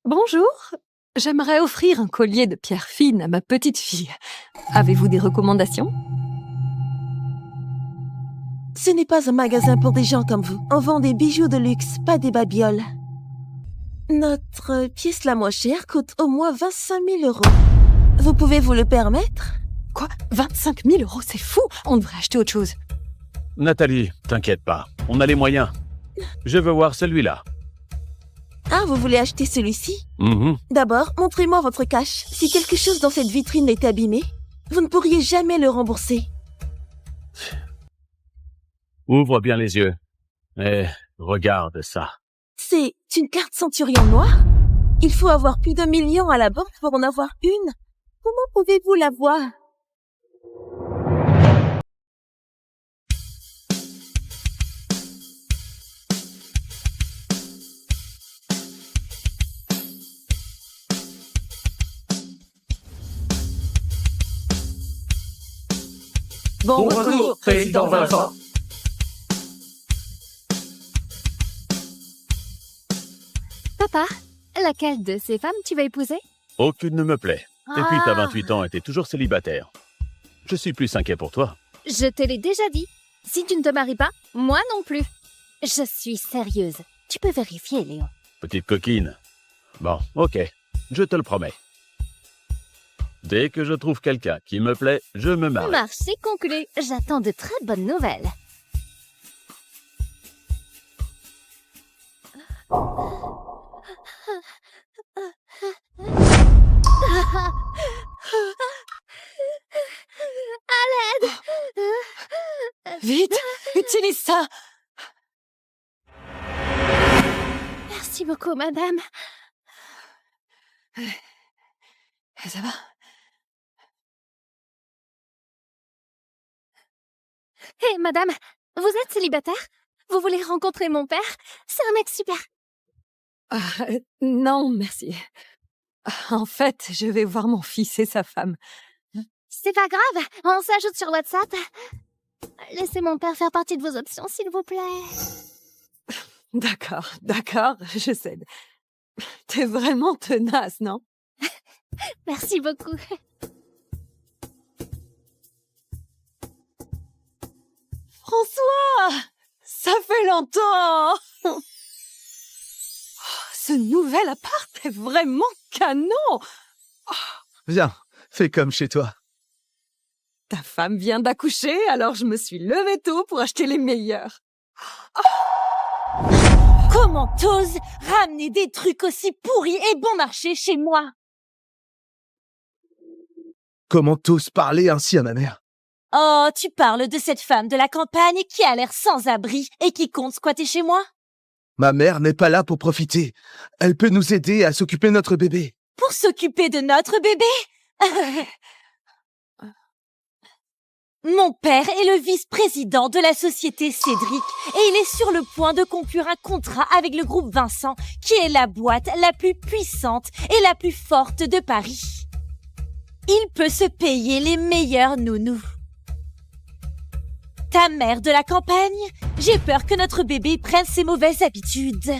Bonjour, j'aimerais offrir un collier de pierre fine à ma petite fille. Avez-vous des recommandations? Ce n'est pas un magasin pour des gens comme vous. On vend des bijoux de luxe, pas des babioles. Notre pièce la moins chère coûte au moins 25 000 euros. Vous pouvez vous le permettre? Quoi? 25 000 euros, c'est fou! On devrait acheter autre chose. Nathalie, t'inquiète pas, on a les moyens. Je veux voir celui-là. Ah, vous voulez acheter celui-ci? Mhm. D'abord, montrez-moi votre cash. Si quelque chose dans cette vitrine est abîmé, vous ne pourriez jamais le rembourser. Ouvre bien les yeux. Et regarde ça. C'est une carte Centurion noire? Il faut avoir plus d'1 million à la banque pour en avoir une. Comment pouvez-vous l'avoir? Bon retour, président Vincent. Papa, laquelle de ces femmes tu vas épouser? Aucune ne me plaît. Et puis t'as 28 ans et t'es toujours célibataire. Je suis plus inquiet pour toi. Je te l'ai déjà dit. Si tu ne te maries pas, moi non plus. Je suis sérieuse. Tu peux vérifier, Léon. Petite coquine. Bon, ok, je te le promets. Dès que je trouve quelqu'un qui me plaît, je me marie. Marché conclu. J'attends de très bonnes nouvelles. À l'aide! Vite, utilise ça! Merci beaucoup, madame. Ça va? Hé, madame, vous êtes célibataire? Vous voulez rencontrer mon père? C'est un mec super. Non, merci. En fait, je vais voir mon fils et sa femme. C'est pas grave, on s'ajoute sur WhatsApp. Laissez mon père faire partie de vos options, s'il vous plaît. D'accord, je cède. T'es vraiment tenace, non? Merci beaucoup. François! Ça fait longtemps! Oh, ce nouvel appart est vraiment canon! Viens, fais comme chez toi. Ta femme vient d'accoucher, alors je me suis levée tôt pour acheter les meilleurs. Comment t'oses ramener des trucs aussi pourris et bon marché chez moi? Comment t'oses parler ainsi à ma mère? Oh, tu parles de cette femme de la campagne qui a l'air sans abri et qui compte squatter chez moi? Ma mère n'est pas là pour profiter. Elle peut nous aider à s'occuper de notre bébé. Pour s'occuper de notre bébé? Mon père est le vice-président de la société Cédric et il est sur le point de conclure un contrat avec le groupe Vincent, qui est la boîte la plus puissante et la plus forte de Paris. Il peut se payer les meilleurs nounous. Ta mère de la campagne, j'ai peur que notre bébé prenne ses mauvaises habitudes.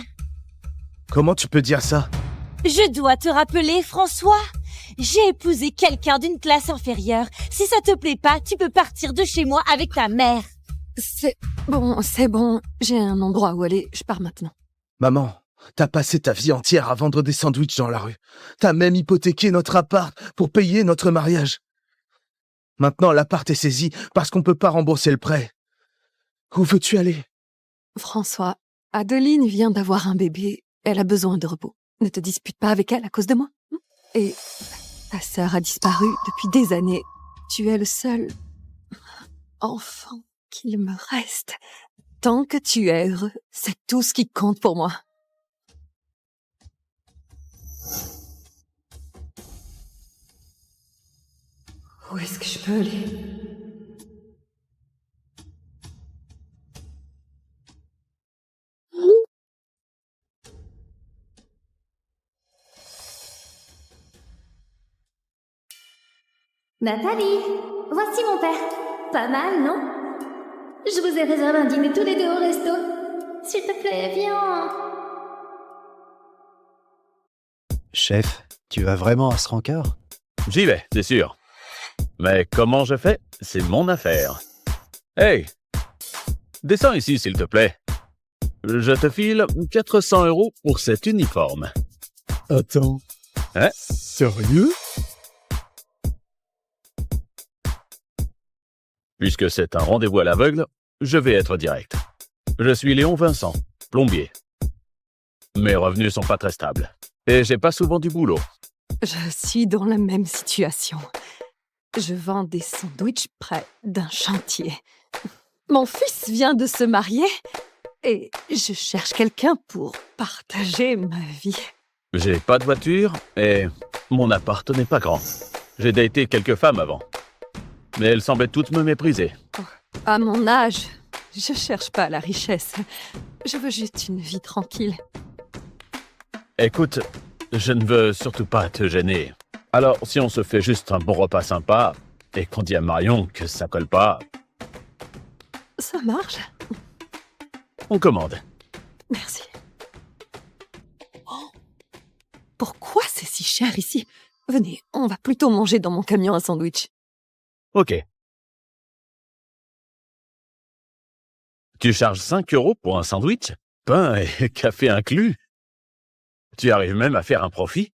Comment tu peux dire ça? Je dois te rappeler, François. J'ai épousé quelqu'un d'une classe inférieure. Si ça te plaît pas, tu peux partir de chez moi avec ta mère. C'est bon. J'ai un endroit où aller. Je pars maintenant. Maman, t'as passé ta vie entière à vendre des sandwichs dans la rue. T'as même hypothéqué notre appart pour payer notre mariage. Maintenant, l'appart est saisi parce qu'on peut pas rembourser le prêt. Où veux-tu aller? François, Adeline vient d'avoir un bébé. Elle a besoin de repos. Ne te dispute pas avec elle à cause de moi. Et ta sœur a disparu depuis des années. Tu es le seul enfant qu'il me reste. Tant que tu es heureux, c'est tout ce qui compte pour moi. Où est-ce que je peux aller? Nathalie, voici mon père. Pas mal, non? Je vous ai réservé un dîner tous les deux au resto. S'il te plaît, viens. Chef, tu vas vraiment à ce rencard? J'y vais, c'est sûr. Mais comment je fais, c'est mon affaire. Hey, descends ici, s'il te plaît. Je te file 400 € pour cet uniforme. Attends. Hein? Sérieux? Puisque c'est un rendez-vous à l'aveugle, je vais être direct. Je suis Léon Vincent, plombier. Mes revenus sont pas très stables. Et j'ai pas souvent du boulot. Je suis dans la même situation. Je vends des sandwichs près d'un chantier. Mon fils vient de se marier et je cherche quelqu'un pour partager ma vie. J'ai pas de voiture et mon appart n'est pas grand. J'ai daté quelques femmes avant. Mais elles semblaient toutes me mépriser. À mon âge, je cherche pas la richesse. Je veux juste une vie tranquille. Écoute, je ne veux surtout pas te gêner. Alors, si on se fait juste un bon repas sympa et qu'on dit à Marion que ça colle pas, Ça marche? on commande. Merci. Oh. Pourquoi c'est si cher ici? Venez, on va plutôt manger dans mon camion un sandwich. Ok. Tu charges 5 € pour un sandwich? Pain et café inclus? Tu arrives même à faire un profit?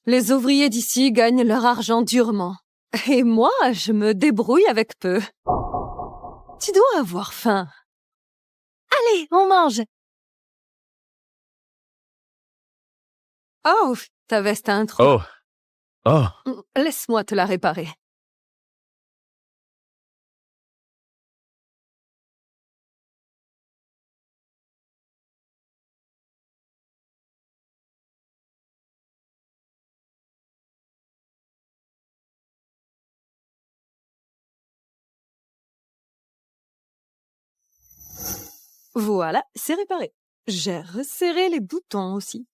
Les ouvriers d'ici gagnent leur argent durement. Et moi, je me débrouille avec peu. Tu dois avoir faim. Allez, on mange. Oh, ta veste a un trou. Oh. Oh. Laisse-moi te la réparer. Voilà, c'est réparé. J'ai resserré les boutons aussi.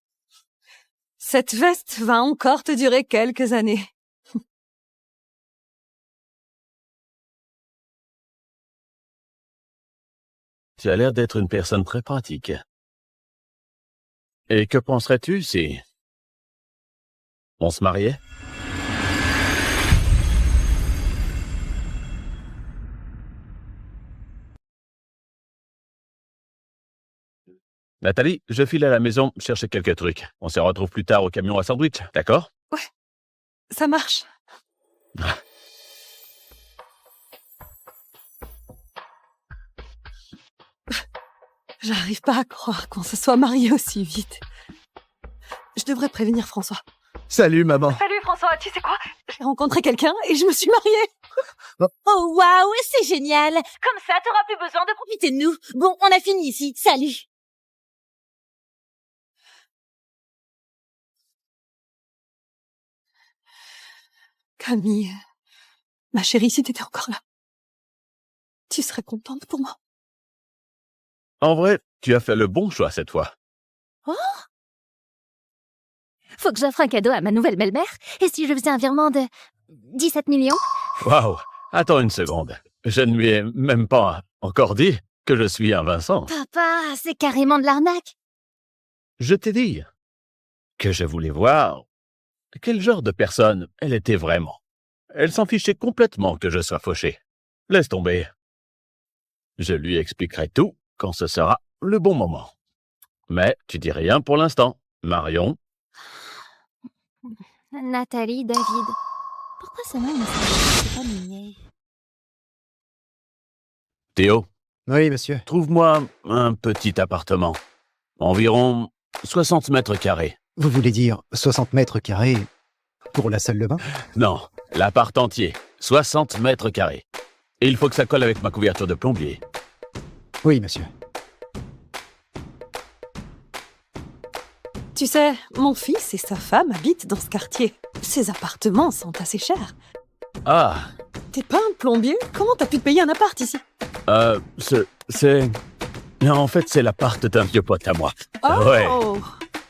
Cette veste va encore te durer quelques années. Tu as l'air d'être une personne très pratique. Et que penserais-tu si on se mariait? Nathalie, je file à la maison chercher quelques trucs. On se retrouve plus tard au camion à sandwich, d'accord? Ça marche. J'arrive pas à croire qu'on se soit mariés aussi vite. Je devrais prévenir François. Salut, maman. Salut François, tu sais quoi? J'ai rencontré quelqu'un et je me suis mariée. Oh waouh, c'est génial. Comme ça, t'auras plus besoin de profiter de nous. Bon, on a fini ici. Salut. Camille, ma chérie, si t'étais encore là, tu serais contente pour moi. En vrai, tu as fait le bon choix cette fois. Faut que j'offre un cadeau à ma nouvelle belle-mère. Et si je faisais un virement de 17 millions? Waouh! Attends une seconde. Je ne lui ai même pas encore dit que je suis un Vincent. Papa, c'est carrément de l'arnaque. Je t'ai dit que je voulais voir quel genre de personne elle était vraiment. Elle s'en fichait complètement que je sois fauché. Laisse tomber. Je lui expliquerai tout quand ce sera le bon moment. Mais tu dis rien pour l'instant. Marion, Nathalie, David. Pourquoi ça m'a c'est pas mignon. Théo, Oui, monsieur. trouve-moi un petit appartement. Environ 60 mètres carrés. Vous voulez dire 60 mètres carrés pour la salle de bain? Non, l'appart entier. 60 mètres carrés. Et il faut que ça colle avec ma couverture de plombier. Oui, monsieur. Tu sais, mon fils et sa femme habitent dans ce quartier. Ces appartements sont assez chers. Ah, T'es pas un plombier? Comment t'as pu te payer un appart ici? c'est... En fait, c'est l'appart d'un vieux pote à moi. Oh! Ouais.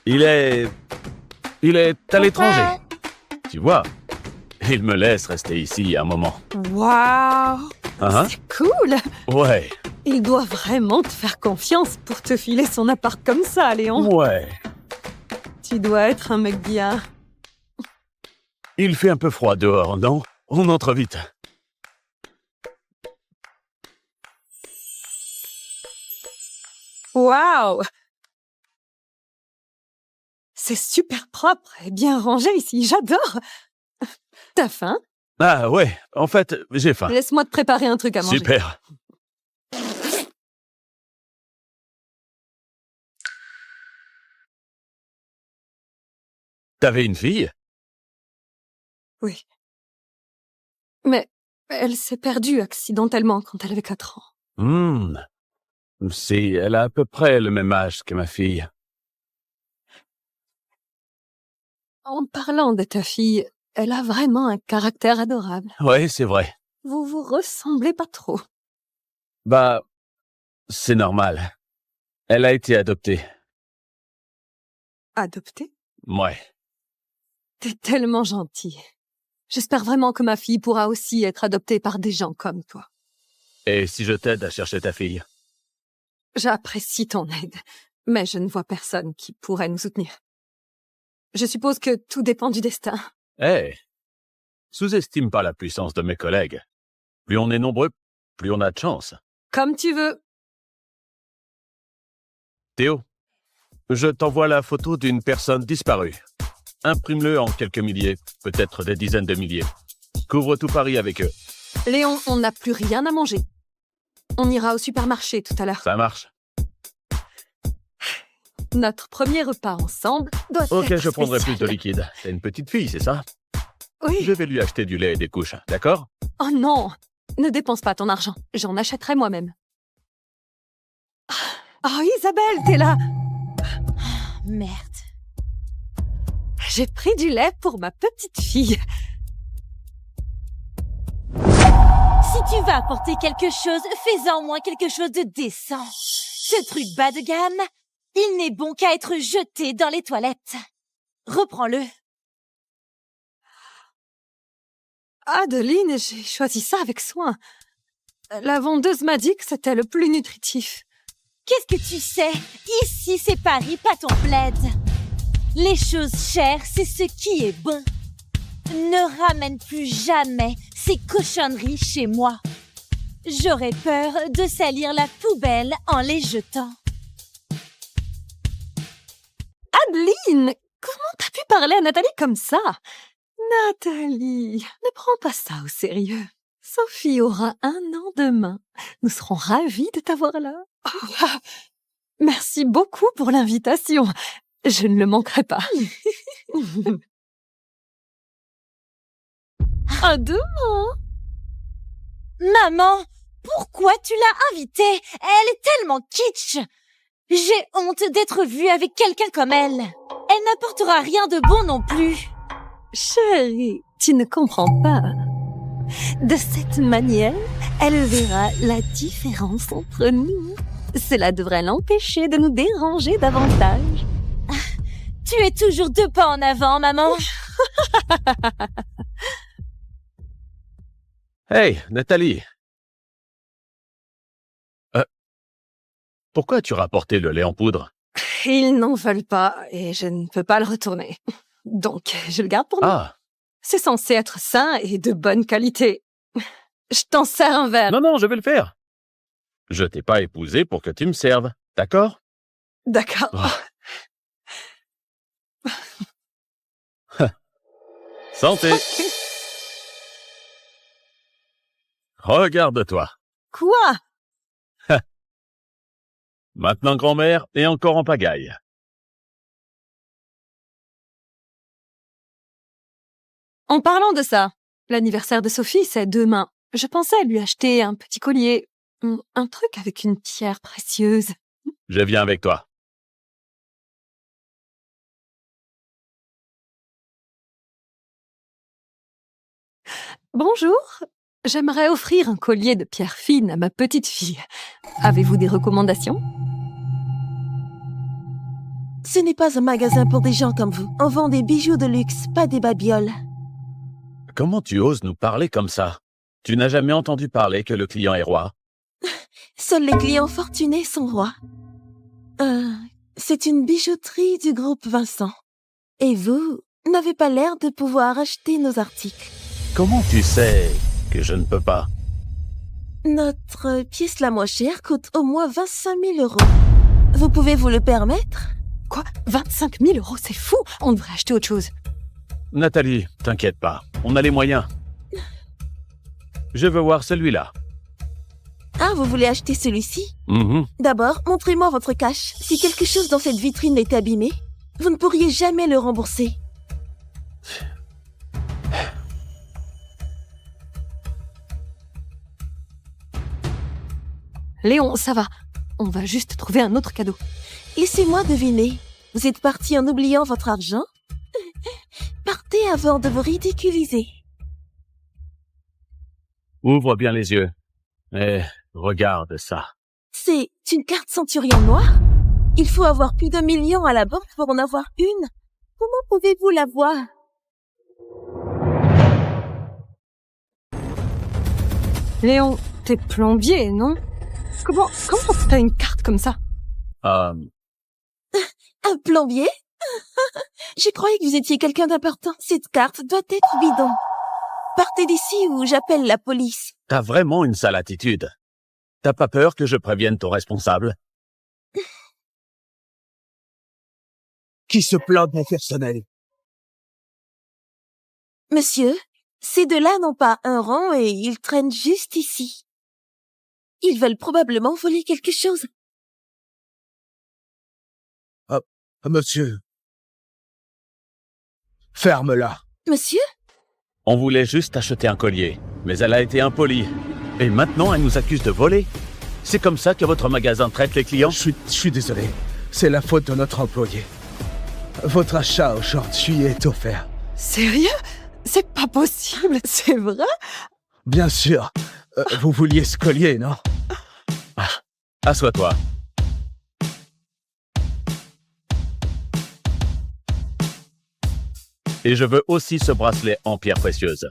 Il est à l'étranger. Tu vois, il me laisse rester ici un moment. Waouh! Hein? C'est cool! Ouais, Il doit vraiment te faire confiance pour te filer son appart comme ça, Léon. ouais. Tu dois être un mec bien. Il fait un peu froid dehors, non? On entre vite. Waouh! C'est super propre et bien rangé ici, j'adore! T'as faim? Ah ouais, en fait, j'ai faim. Laisse-moi te préparer un truc à manger. Super. T'avais une fille? Oui. Mais elle s'est perdue accidentellement quand elle avait 4 ans. Si, elle a à peu près le même âge que ma fille. En parlant de ta fille, elle a vraiment un caractère adorable. Ouais, c'est vrai. Vous vous ressemblez pas trop. Bah, c'est normal. Elle a été adoptée. Adoptée? Ouais. T'es tellement gentil. J'espère vraiment que ma fille pourra aussi être adoptée par des gens comme toi. Et si je t'aide à chercher ta fille? J'apprécie ton aide, mais je ne vois personne qui pourrait nous soutenir. Je suppose que tout dépend du destin. Hé, sous-estime pas la puissance de mes collègues. Plus on est nombreux, plus on a de chance. Comme tu veux. Théo, je t'envoie la photo d'une personne disparue. Imprime-le en quelques milliers, peut-être des dizaines de milliers. Couvre tout Paris avec eux. Léon, on n'a plus rien à manger. On ira au supermarché tout à l'heure. Ça marche. Notre premier repas ensemble doit être Ok, je prendrai plus de spécial. liquide. T'as une petite fille, c'est ça? Oui. Je vais lui acheter du lait et des couches, d'accord? Oh non! Ne dépense pas ton argent. J'en achèterai moi-même. Oh, Isabelle, t'es là! Merde. J'ai pris du lait pour ma petite fille. Si tu vas apporter quelque chose, fais-en au moins quelque chose de décent. Ce truc bas de gamme, il n'est bon qu'à être jeté dans les toilettes. Reprends-le. Adeline, j'ai choisi ça avec soin. La vendeuse m'a dit que c'était le plus nutritif. Qu'est-ce que tu sais? Ici, c'est Paris, pas ton bled. Les choses chères, c'est ce qui est bon. Ne ramène plus jamais ces cochonneries chez moi. J'aurais peur de salir la poubelle en les jetant. Adeline, comment t'as pu parler à Nathalie comme ça? Nathalie, ne prends pas ça au sérieux. Sophie aura 1 an demain. Nous serons ravis de t'avoir là. Oh, merci beaucoup pour l'invitation. Je ne le manquerai pas. À demain. Maman, pourquoi tu l'as invitée? Elle est tellement kitsch. J'ai honte d'être vue avec quelqu'un comme elle. Elle n'apportera rien de bon non plus. Chérie, tu ne comprends pas. De cette manière, elle verra la différence entre nous. Cela devrait l'empêcher de nous déranger davantage. Tu es toujours 2 pas en avant, maman. Hey, Nathalie. Pourquoi as-tu rapporté le lait en poudre? Ils n'en veulent pas et je ne peux pas le retourner. Donc, je le garde pour nous. Ah, C'est censé être sain et de bonne qualité. Je t'en sers un verre. non, je vais le faire. Je t'ai pas épousé pour que tu me serves, d'accord? D'accord. Santé. Regarde-toi. Quoi? Maintenant grand-mère et encore en pagaille. En parlant de ça, l'anniversaire de Sophie, c'est demain. Je pensais lui acheter un petit collier. Un truc avec une pierre précieuse. Je viens avec toi. Bonjour. J'aimerais offrir un collier de pierre fine à ma petite fille. Avez-vous des recommandations? Ce n'est pas un magasin pour des gens comme vous. On vend des bijoux de luxe, pas des babioles. Comment tu oses nous parler comme ça? Tu n'as jamais entendu parler que le client est roi? Seuls les clients fortunés sont rois. C'est une bijouterie du groupe Vincent. Et vous n'avez pas l'air de pouvoir acheter nos articles. Comment tu sais que je ne peux pas? Notre pièce la moins chère coûte au moins 25 000 €. Vous pouvez vous le permettre? Quoi? 25 000 €, c'est fou! On devrait acheter autre chose. Nathalie, t'inquiète pas, on a les moyens. Je veux voir celui-là. Ah, vous voulez acheter celui-ci? Mhm. D'abord, montrez-moi votre cash. Si quelque chose dans cette vitrine est abîmé, vous ne pourriez jamais le rembourser. Léon, ça va. On va juste trouver un autre cadeau. Laissez-moi deviner. Vous êtes parti en oubliant votre argent? Partez avant de vous ridiculiser. Ouvre bien les yeux. Et regarde ça. C'est une carte Centurion noire? Il faut avoir plus d'1 million à la banque pour en avoir une. Comment pouvez-vous l'avoir? Léon, t'es plombier, non? Comment t'as une carte comme ça? Un plombier? Je croyais que vous étiez quelqu'un d'important. Cette carte doit être bidon. Partez d'ici ou j'appelle la police. T'as vraiment une sale attitude. T'as pas peur que je prévienne ton responsable? Qui se plaint de mon personnel? Monsieur, ces deux-là n'ont pas un rang et ils traînent juste ici. Ils veulent probablement voler quelque chose. Monsieur. Ferme-la. Monsieur? On voulait juste acheter un collier, mais elle a été impolie. Et maintenant, elle nous accuse de voler. C'est comme ça que votre magasin traite les clients? Je suis désolé. C'est la faute de notre employé. Votre achat aujourd'hui est offert. Sérieux? C'est pas possible, c'est vrai? Bien sûr. Vous vouliez ce collier, non? Assois-toi. Et je veux aussi ce bracelet en pierre précieuse.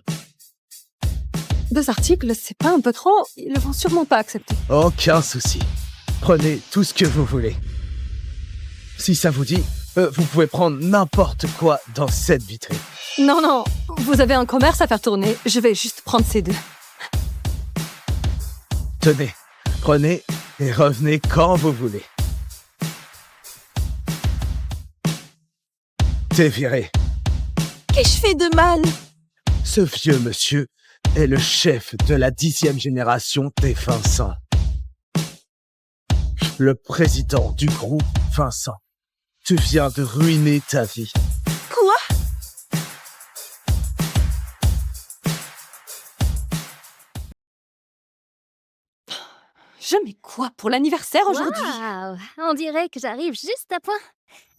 2 articles, c'est pas un peu trop? Ils vont sûrement pas accepter. Aucun souci. Prenez tout ce que vous voulez. Si ça vous dit, vous pouvez prendre n'importe quoi dans cette vitrine. Non, vous avez un commerce à faire tourner. Je vais juste prendre ces 2. Tenez, prenez et revenez quand vous voulez. T'es viré. Qu'ai-je fait de mal? Ce vieux monsieur est le chef de la 10e génération des Vincent. Le président du groupe Vincent. Tu viens de ruiner ta vie. Quoi? Je mets quoi pour l'anniversaire aujourd'hui? Waouh! On dirait que j'arrive juste à point.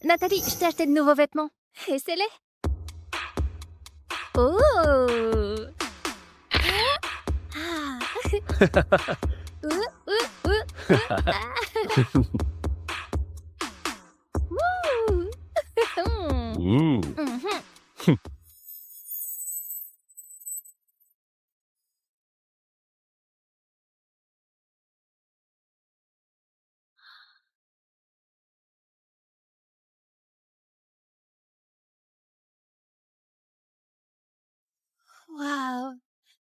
Nathalie, je t'ai acheté de nouveaux vêtements. Essaie-les. Oh! Ah! Ouh! Mmh. Mhm. Waouh!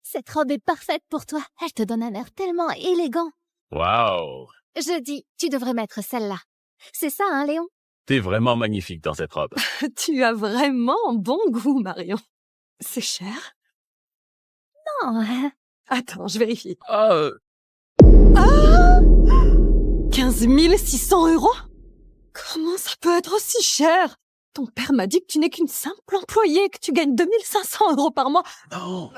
Cette robe est parfaite pour toi. Elle te donne un air tellement élégant. Waouh! Je dis, tu devrais mettre celle-là. C'est ça, hein, Léon? T'es vraiment magnifique dans cette robe. Tu as vraiment bon goût, Marion. C'est cher? Non. Attends, je vérifie. Ah, 15 600 €? Comment ça peut être aussi cher? Ton père m'a dit que tu n'es qu'une simple employée, que tu gagnes 2 500 € par mois. non!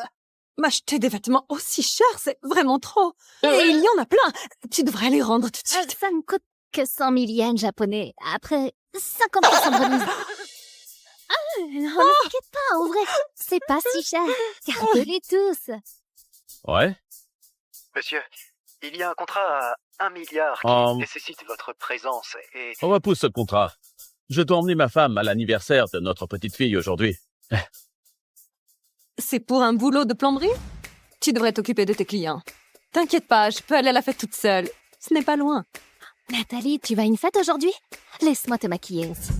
M'acheter des vêtements aussi chers, c'est vraiment trop. Et il y en a plein. Tu devrais les rendre tout de suite. Ça ne coûte que 100 000 yens japonais. Après 50% de remise. Ah, ne t'inquiète pas, en vrai. C'est pas si cher. Gardez-les tous. Ouais? Monsieur, il y a un contrat à 1 milliard qui nécessite votre présence et... On repousse ce contrat. Je dois emmener ma femme à l'anniversaire de notre petite fille aujourd'hui. C'est pour un boulot de plomberie? Tu devrais t'occuper de tes clients. T'inquiète pas, je peux aller à la fête toute seule. Ce n'est pas loin. Nathalie, tu vas à une fête aujourd'hui? Laisse-moi te maquiller aussi.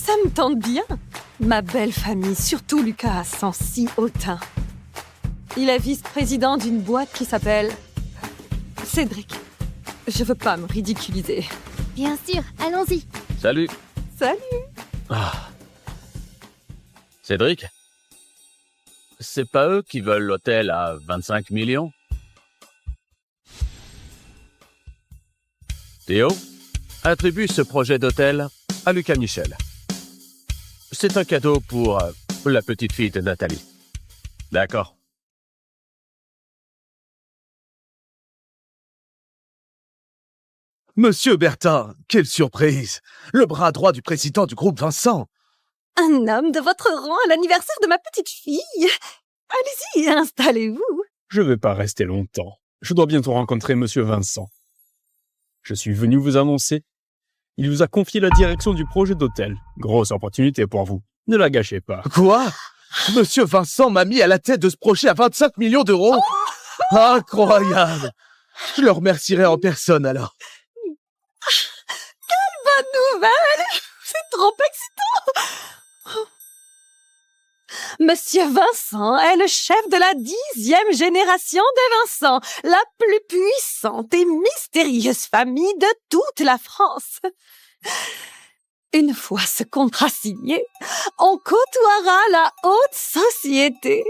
Ça me tente bien. Ma belle famille, surtout Lucas, sent si hautain. Il est vice-président d'une boîte qui s'appelle... Cédric. Je veux pas me ridiculiser. Bien sûr, allons-y. Salut. Salut. Ah. Cédric? C'est pas eux qui veulent l'hôtel à 25 millions? Théo, attribue ce projet d'hôtel à Lucas Michel. C'est un cadeau pour la petite fille de Nathalie. D'accord. Monsieur Bertin, quelle surprise! Le bras droit du président du groupe Vincent! Un homme de votre rang à l'anniversaire de ma petite fille. Allez-y, installez-vous. Je vais pas rester longtemps. Je dois bientôt rencontrer Monsieur Vincent. Je suis venu vous annoncer. Il vous a confié la direction du projet d'hôtel. Grosse opportunité pour vous. Ne la gâchez pas. Quoi? Monsieur Vincent m'a mis à la tête de ce projet à 25 millions d'euros? Incroyable! Je le remercierai en personne alors. Quelle bonne nouvelle! C'est trop excitant! Monsieur Vincent est le chef de la 10e génération des Vincent, la plus puissante et mystérieuse famille de toute la France. Une fois ce contrat signé, on côtoiera la haute société.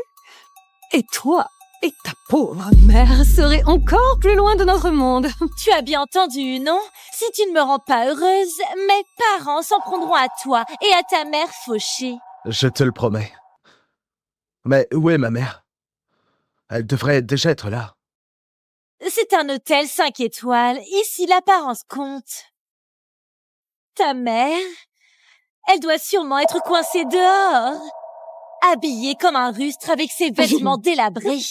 Et toi et ta pauvre mère serez encore plus loin de notre monde. Tu as bien entendu, non? Si tu ne me rends pas heureuse, mes parents s'en prendront à toi et à ta mère fauchée. Je te le promets. Mais où est ma mère? Elle devrait déjà être là. C'est un hôtel 5 étoiles. Ici, l'apparence compte. Ta mère? Elle doit sûrement être coincée dehors, habillée comme un rustre avec ses vêtements délabrés.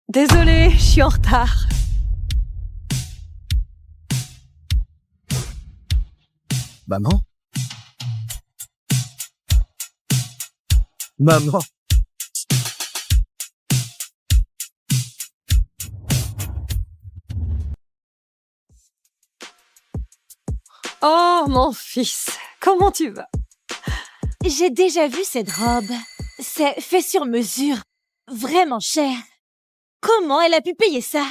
Désolée, je suis en retard. Maman? Maman! Oh, mon fils, comment tu vas? J'ai déjà vu cette robe. C'est fait sur mesure. Vraiment cher. Comment elle a pu payer ça?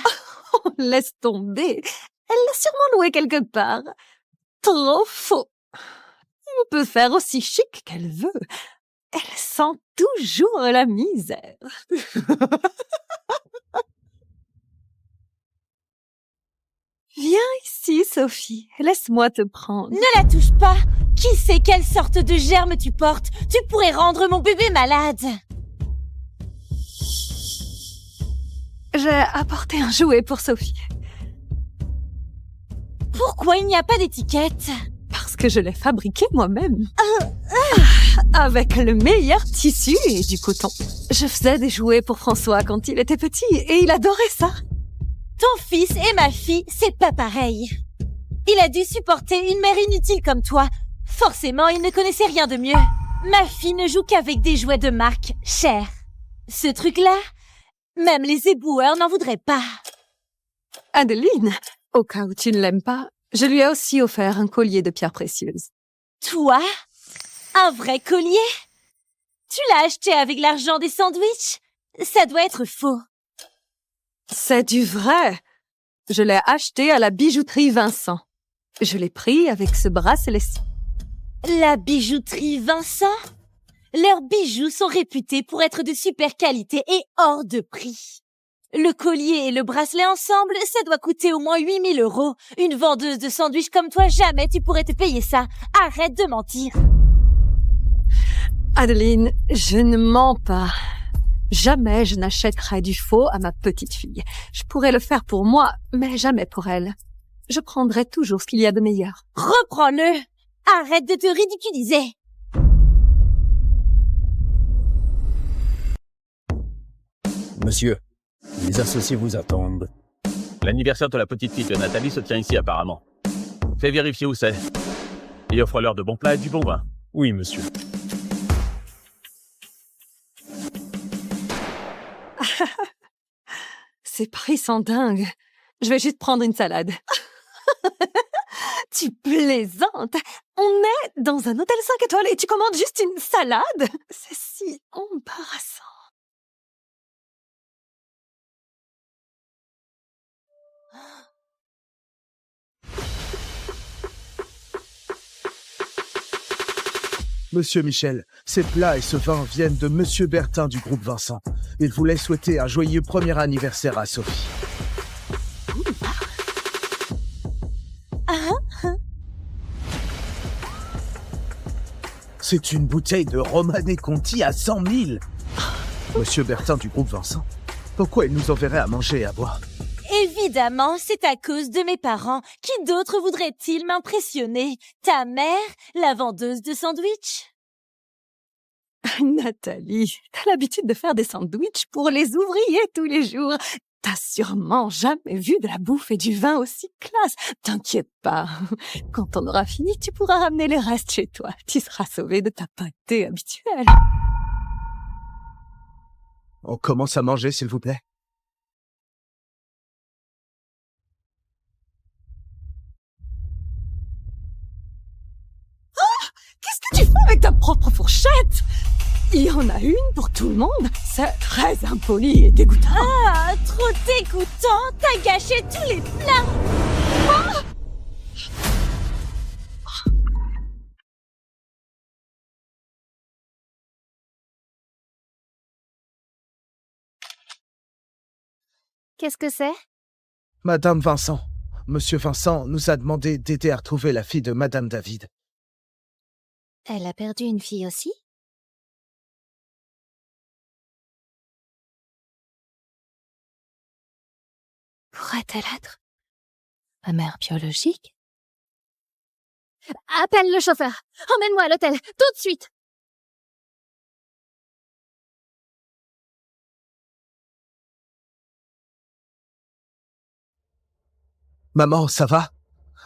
Oh, laisse tomber. Elle l'a sûrement loué quelque part. Trop faux. On peut faire aussi chic qu'elle veut. Elle sent toujours la misère. Viens ici, Sophie. Laisse-moi te prendre. Ne la touche pas. Qui sait quelle sorte de germe tu portes? Tu pourrais rendre mon bébé malade. J'ai apporté un jouet pour Sophie. Pourquoi il n'y a pas d'étiquette? Parce que je l'ai fabriqué moi-même. Avec le meilleur tissu et du coton. Je faisais des jouets pour François quand il était petit et il adorait ça. Ton fils et ma fille, c'est pas pareil. Il a dû supporter une mère inutile comme toi. Forcément, il ne connaissait rien de mieux. Ma fille ne joue qu'avec des jouets de marque chers. Ce truc-là, même les éboueurs n'en voudraient pas. Adeline, au cas où tu ne l'aimes pas, je lui ai aussi offert un collier de pierres précieuses. Toi? Un vrai collier? Tu l'as acheté avec l'argent des sandwichs? Ça doit être faux. C'est du vrai. Je l'ai acheté à la bijouterie Vincent. Je l'ai pris avec ce bracelet-ci. La bijouterie Vincent? Leurs bijoux sont réputés pour être de super qualité et hors de prix. Le collier et le bracelet ensemble, ça doit coûter au moins 8 000 €. Une vendeuse de sandwich comme toi, jamais tu pourrais te payer ça. Arrête de mentir. Adeline, je ne mens pas. Jamais je n'achèterai du faux à ma petite fille. Je pourrais le faire pour moi, mais jamais pour elle. Je prendrai toujours ce qu'il y a de meilleur. Reprends-le. Arrête de te ridiculiser. Monsieur, les associés vous attendent. L'anniversaire de la petite fille de Nathalie se tient ici apparemment. Fais vérifier où c'est. Et offre-leur de bons plats et du bon vin. Oui, monsieur. Ces prix sont dingues. Je vais juste prendre une salade. Tu plaisantes. On est dans un hôtel 5 étoiles et tu commandes juste une salade? C'est si embarrassant. Monsieur Michel, ces plats et ce vin viennent de Monsieur Bertin du groupe Vincent. Il voulait souhaiter un joyeux premier anniversaire à Sophie. C'est une bouteille de Romanée Conti à 100 000. Monsieur Bertin du groupe Vincent, pourquoi il nous enverrait à manger et à boire? Évidemment, c'est à cause de mes parents. Qui d'autre voudrait-il m'impressionner? Ta mère, la vendeuse de sandwichs? Nathalie, t'as l'habitude de faire des sandwichs pour les ouvriers tous les jours. T'as sûrement jamais vu de la bouffe et du vin aussi classe. T'inquiète pas. Quand on aura fini, tu pourras ramener les restes chez toi. Tu seras sauvé de ta pâtée habituelle. On commence à manger, s'il vous plaît. Qu'est-ce que tu fais avec ta propre fourchette? Il y en a une pour tout le monde. C'est très impoli et dégoûtant. Ah, trop dégoûtant. T'as gâché tous les plats. Qu'est-ce que c'est? Madame Vincent. Monsieur Vincent nous a demandé d'aider à retrouver la fille de Madame David. Elle a perdu une fille aussi? Pourrait-elle être ma mère biologique? Appelle le chauffeur. Emmène-moi à l'hôtel, tout de suite. Maman, ça va?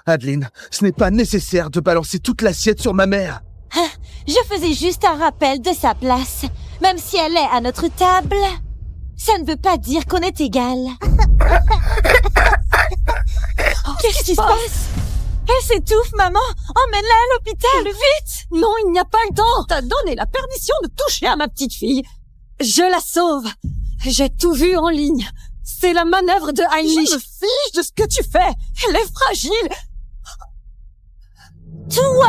Adeline, ce n'est pas nécessaire de balancer toute l'assiette sur ma mère. Je faisais juste un rappel de sa place. Même si elle est à notre table, ça ne veut pas dire qu'on est égal. Qu'est-ce qui se passe? Elle s'étouffe, maman. Emmène-la à l'hôpital, vite. Non, il n'y a pas le temps. T'as donné la permission de toucher à ma petite fille. Je la sauve. J'ai tout vu en ligne. C'est la manœuvre de Heinrich. Je me fiche de ce que tu fais. Elle est fragile. Toi,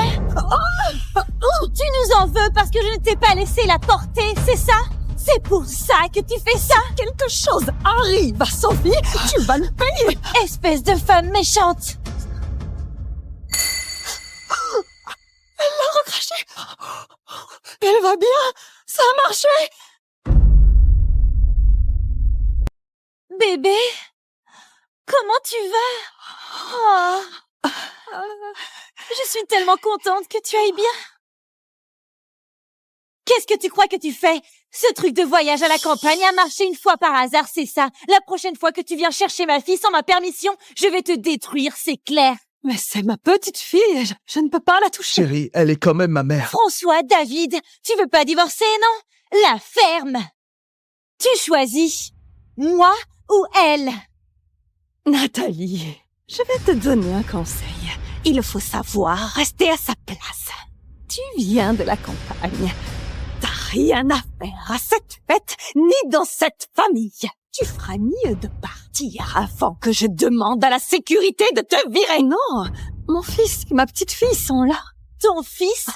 tu nous en veux parce que je ne t'ai pas laissé la porter, c'est ça? C'est pour ça que tu fais ça? Quelque chose arrive à Sophie. Tu vas le payer. Espèce de femme méchante. Elle l'a recraché. Elle va bien. Ça a marché. Bébé, comment tu vas? Je suis tellement contente que tu ailles bien. Qu'est-ce que tu crois que tu fais? Ce truc de voyage à la campagne a marché une fois par hasard, c'est ça. La prochaine fois que tu viens chercher ma fille sans ma permission, je vais te détruire, c'est clair. Mais c'est ma petite fille, je ne peux pas la toucher. Chérie, elle est quand même ma mère. François, David, tu veux pas divorcer, non? La ferme. Tu choisis. Moi ou elle? Nathalie, je vais te donner un conseil. Il faut savoir rester à sa place. Tu viens de la campagne. T'as rien à faire à cette fête, ni dans cette famille. Tu feras mieux de partir avant que je demande à la sécurité de te virer. Non, mon fils et ma petite fille sont là. Ton fils?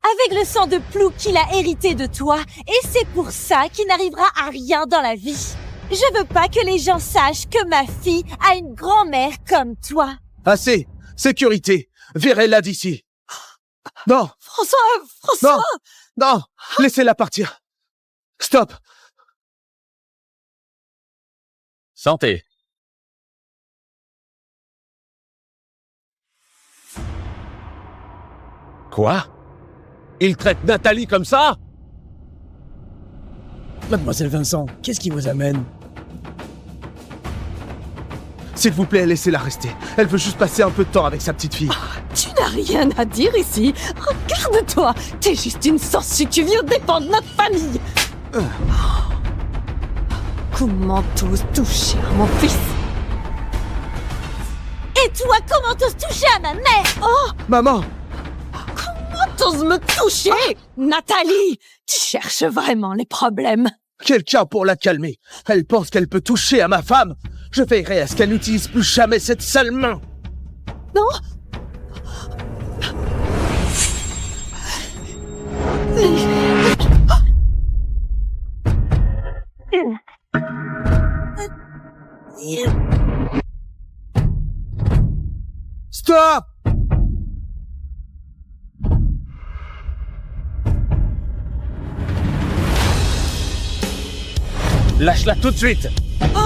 Avec le sang de plou qu'il a hérité de toi, et c'est pour ça qu'il n'arrivera à rien dans la vie. Je veux pas que les gens sachent que ma fille a une grand-mère comme toi. Assez! Sécurité! Virez-la d'ici! Non! François! Non! Laissez-la partir! Stop! Santé. Quoi? Il traite Nathalie comme ça? Mademoiselle Vincent, qu'est-ce qui vous amène? S'il vous plaît, laissez-la rester. Elle veut juste passer un peu de temps avec sa petite fille. Tu n'as rien à dire ici. Regarde-toi. T'es juste une sangsue. Tu vis aux dépens de notre famille. Comment t'oses toucher à mon fils? Et toi, comment t'oses toucher à ma mère? Maman! t'oses me toucher? Nathalie, tu cherches vraiment les problèmes. Quelqu'un pour la calmer. Elle pense qu'elle peut toucher à ma femme. Je veillerai à ce qu'elle n'utilise plus jamais cette sale main. Non. Stop! Lâche-la tout de suite. Oh,